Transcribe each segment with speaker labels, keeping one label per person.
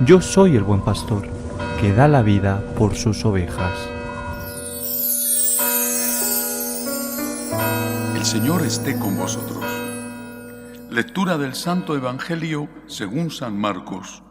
Speaker 1: Yo soy el buen pastor, que da la vida por sus ovejas.
Speaker 2: El Señor esté con vosotros. Lectura del Santo Evangelio según San Marcos.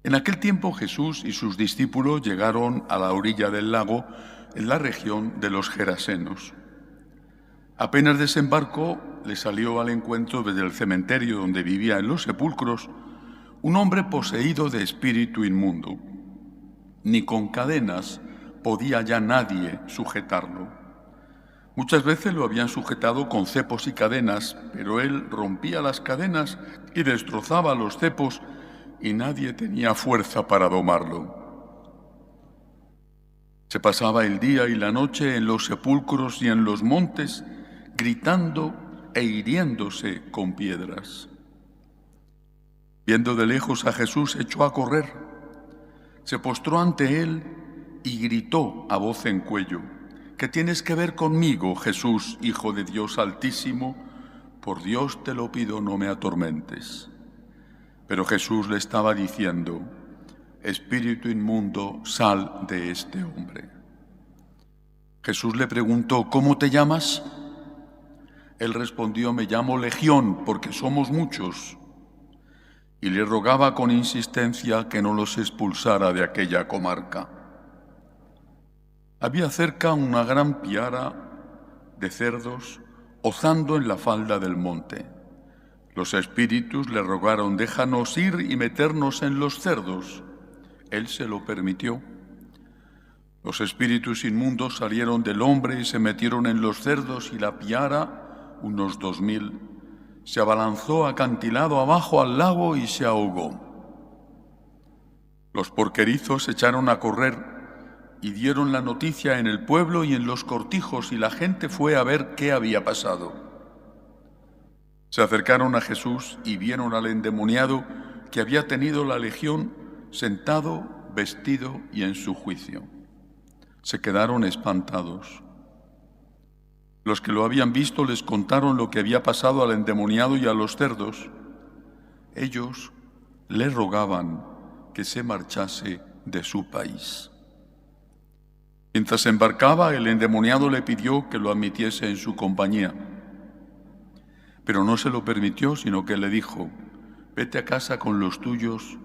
Speaker 2: En aquel tiempo Jesús y sus discípulos llegaron a la orilla del lago en la región de los Gerasenos. Apenas desembarcó, le salió al encuentro desde el cementerio donde vivía en los sepulcros un hombre poseído de espíritu inmundo. Ni con cadenas podía ya nadie sujetarlo. Muchas veces lo habían sujetado con cepos y cadenas, pero él rompía las cadenas y destrozaba los cepos y nadie tenía fuerza para domarlo. Se pasaba el día y la noche en los sepulcros y en los montes, gritando e hiriéndose con piedras. Viendo de lejos a Jesús, echó a correr. Se postró ante él y gritó a voz en cuello: ¿Qué tienes que ver conmigo, Jesús, Hijo de Dios Altísimo? Por Dios te lo pido, no me atormentes. Pero Jesús le estaba diciendo: Espíritu inmundo, sal de este hombre. Jesús le preguntó: ¿Cómo te llamas? Él respondió: me llamo Legión, porque somos muchos. Y le rogaba con insistencia que no los expulsara de aquella comarca. Había cerca una gran piara de cerdos ozando en la falda del monte. Los espíritus le rogaron: déjanos ir y meternos en los cerdos. Él se lo permitió. Los espíritus inmundos salieron del hombre y se metieron en los cerdos, y la piara, unos 2000, se abalanzó acantilado abajo al lago y se ahogó. Los porquerizos se echaron a correr y dieron la noticia en el pueblo y en los cortijos, y la gente fue a ver qué había pasado. Se acercaron a Jesús y vieron al endemoniado que había tenido la legión sentado, vestido y en su juicio. Se quedaron espantados. Los que lo habían visto les contaron lo que había pasado al endemoniado y a los cerdos. Ellos le rogaban que se marchase de su país. Mientras embarcaba, el endemoniado le pidió que lo admitiese en su compañía. Pero no se lo permitió, sino que le dijo: vete a casa con los tuyos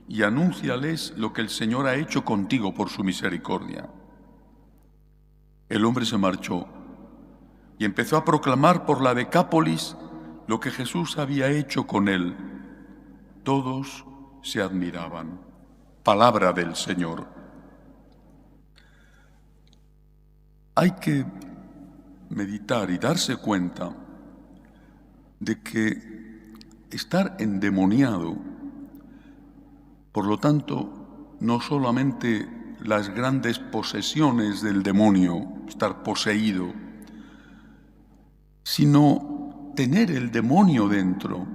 Speaker 2: y anúnciales lo que el Señor ha hecho contigo por su misericordia. El hombre se marchó y empezó a proclamar por la Decápolis lo que Jesús había hecho con él. Todos se admiraban. Palabra del Señor. Hay que meditar y darse cuenta de que estar endemoniado, por lo tanto, no solamente las grandes posesiones del demonio, estar poseído, sino tener el demonio dentro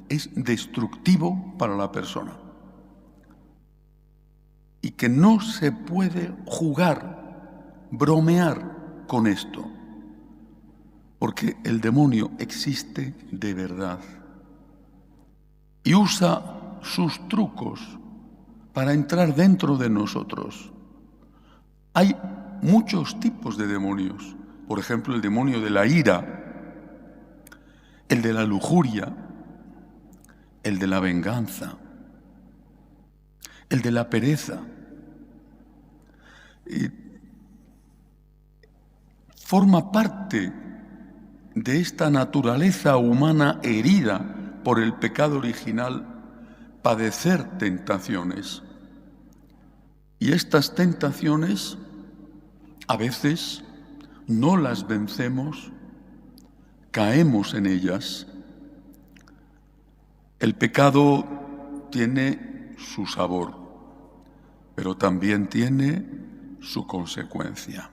Speaker 2: es destructivo para la persona. Y que no se puede jugar, bromear con esto, porque el demonio existe de verdad y usa sus trucos para entrar dentro de nosotros. Hay muchos tipos de demonios. Por ejemplo, el demonio de la ira, el de la lujuria, el de la venganza, el de la pereza. Y forma parte de esta naturaleza humana herida por el pecado original padecer tentaciones. Y estas tentaciones a veces no las vencemos, caemos en ellas. El pecado tiene su sabor, pero también tiene su consecuencia.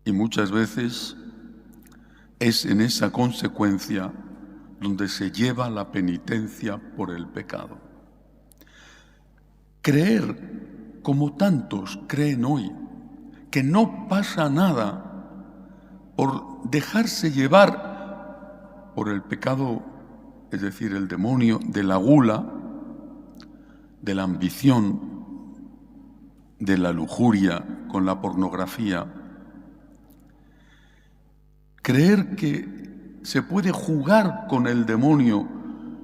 Speaker 2: Y muchas veces es en esa consecuencia donde se lleva la penitencia por el pecado. Creer, como tantos creen hoy, que no pasa nada por dejarse llevar por el pecado, es decir, el demonio de la gula, de la ambición, de la lujuria con la pornografía. Creer que se puede jugar con el demonio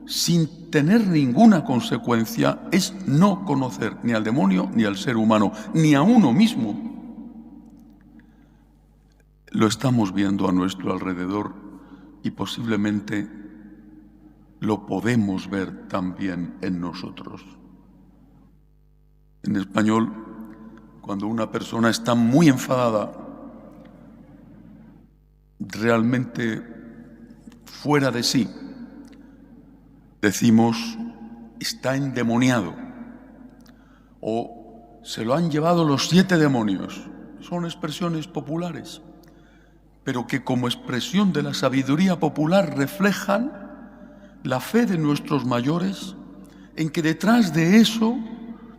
Speaker 2: sin tener ninguna consecuencia es no conocer ni al demonio ni al ser humano, ni a uno mismo. Lo estamos viendo a nuestro alrededor y posiblemente lo podemos ver también en nosotros. En español, cuando una persona está muy enfadada, realmente fuera de sí, decimos, está endemoniado, o se lo han llevado los 7 demonios. Son expresiones populares, pero que como expresión de la sabiduría popular reflejan la fe de nuestros mayores en que detrás de eso,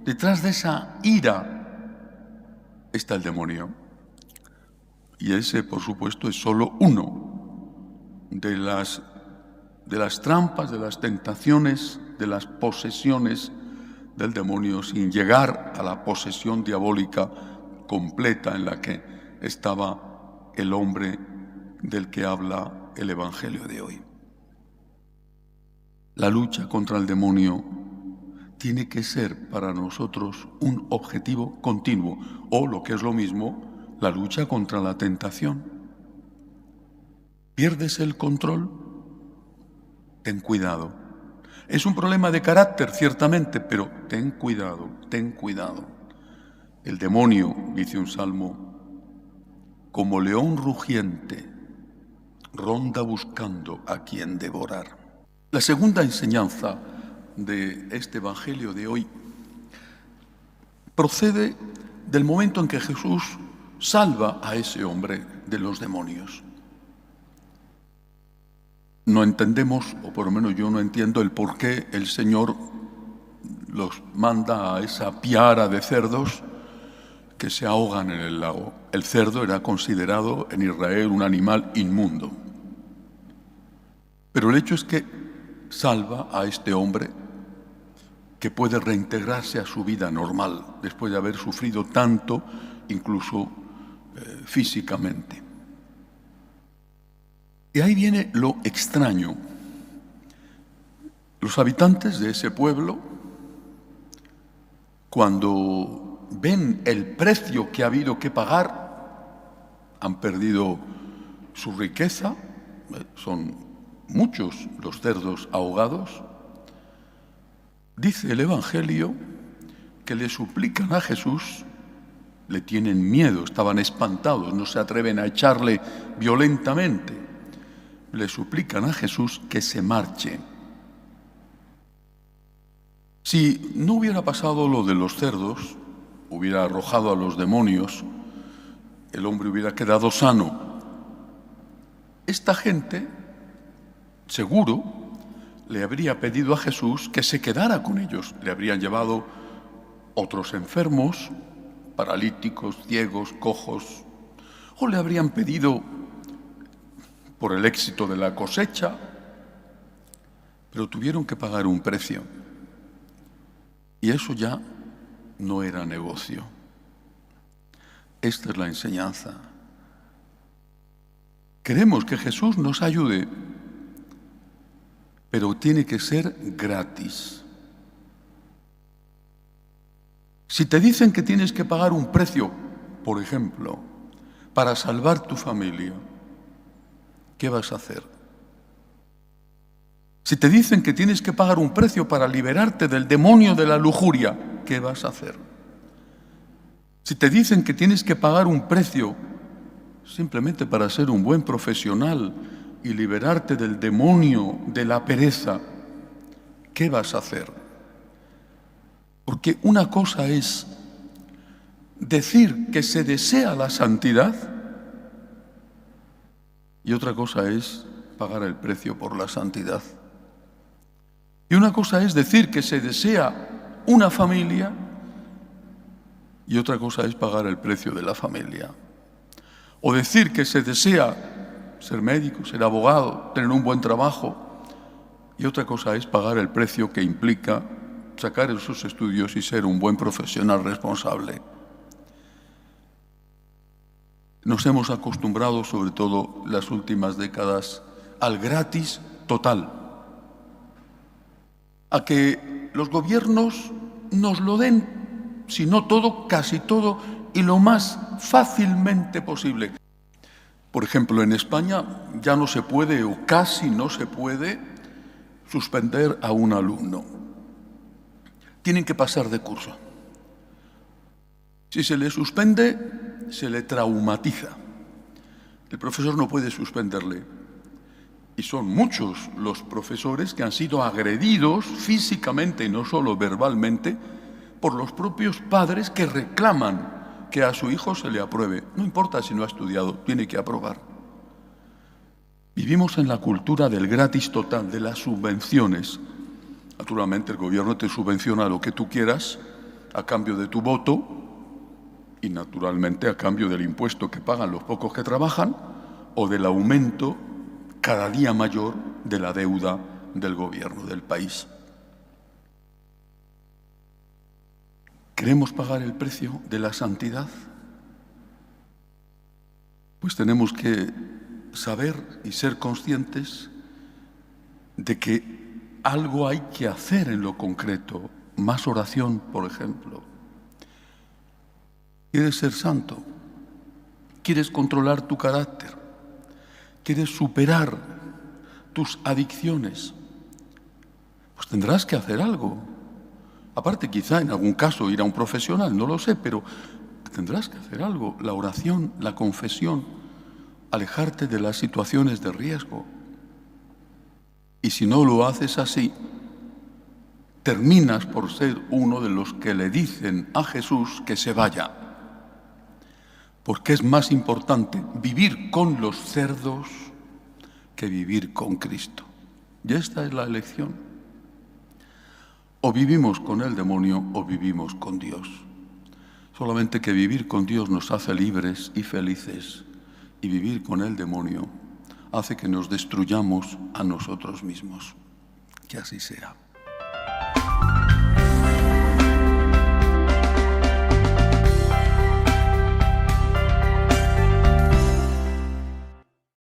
Speaker 2: detrás de esa ira, está el demonio. Y ese, por supuesto, es solo uno de las trampas, de las tentaciones, de las posesiones del demonio, sin llegar a la posesión diabólica completa en la que estaba el hombre del que habla el Evangelio de hoy. La lucha contra el demonio tiene que ser para nosotros un objetivo continuo, o lo que es lo mismo, la lucha contra la tentación. ¿Pierdes el control? Ten cuidado. Es un problema de carácter, ciertamente, pero ten cuidado, ten cuidado. El demonio, dice un salmo, como león rugiente, ronda buscando a quien devorar. La segunda enseñanza de este Evangelio de hoy procede del momento en que Jesús salva a ese hombre de los demonios. No entendemos, o por lo menos yo no entiendo, el por qué el Señor los manda a esa piara de cerdos que se ahogan en el lago. El cerdo era considerado en Israel un animal inmundo. Pero el hecho es que salva a este hombre que puede reintegrarse a su vida normal después de haber sufrido tanto, incluso físicamente. Y ahí viene lo extraño. Los habitantes de ese pueblo, cuando ven el precio que ha habido que pagar, han perdido su riqueza, son muchos los cerdos ahogados. Dice el Evangelio que le suplican a Jesús, le tienen miedo, estaban espantados, no se atreven a echarle violentamente. Le suplican a Jesús que se marche. Si no hubiera pasado lo de los cerdos, hubiera arrojado a los demonios, el hombre hubiera quedado sano. Esta gente, seguro, le habría pedido a Jesús que se quedara con ellos. Le habrían llevado otros enfermos, paralíticos, ciegos, cojos, o le habrían pedido por el éxito de la cosecha, pero tuvieron que pagar un precio. Y eso ya no era negocio. Esta es la enseñanza. Queremos que Jesús nos ayude, pero tiene que ser gratis. Si te dicen que tienes que pagar un precio, por ejemplo, para salvar tu familia, ¿qué vas a hacer? Si te dicen que tienes que pagar un precio para liberarte del demonio de la lujuria, ¿qué vas a hacer? Si te dicen que tienes que pagar un precio simplemente para ser un buen profesional y liberarte del demonio de la pereza, ¿qué vas a hacer? Porque una cosa es decir que se desea la santidad y otra cosa es pagar el precio por la santidad. Y una cosa es decir que se desea una familia y otra cosa es pagar el precio de la familia. O decir que se desea ser médico, ser abogado, tener un buen trabajo. Y otra cosa es pagar el precio que implica sacar esos estudios y ser un buen profesional responsable. Nos hemos acostumbrado, sobre todo las últimas décadas, al gratis total, a que los gobiernos nos lo den, si no todo, casi todo, y lo más fácilmente posible. Por ejemplo, en España ya no se puede, o casi no se puede, suspender a un alumno. Tienen que pasar de curso. Si se le suspende, se le traumatiza. El profesor no puede suspenderle. Y son muchos los profesores que han sido agredidos físicamente y no solo verbalmente por los propios padres que reclaman que a su hijo se le apruebe. No importa si no ha estudiado, tiene que aprobar. Vivimos en la cultura del gratis total, de las subvenciones. Naturalmente el gobierno te subvenciona lo que tú quieras a cambio de tu voto y naturalmente a cambio del impuesto que pagan los pocos que trabajan o del aumento cada día mayor de la deuda del gobierno del país. ¿Queremos pagar el precio de la santidad? Pues tenemos que saber y ser conscientes de que algo hay que hacer en lo concreto, más oración, por ejemplo. ¿Quieres ser santo? ¿Quieres controlar tu carácter? ¿Quieres superar tus adicciones? Pues tendrás que hacer algo. Aparte, quizá en algún caso ir a un profesional, no lo sé, pero tendrás que hacer algo. La oración, la confesión, alejarte de las situaciones de riesgo. Y si no lo haces así, terminas por ser uno de los que le dicen a Jesús que se vaya. Porque es más importante vivir con los cerdos que vivir con Cristo. Y esta es la elección. O vivimos con el demonio o vivimos con Dios. Solamente que vivir con Dios nos hace libres y felices, y vivir con el demonio hace que nos destruyamos a nosotros mismos. Que así sea.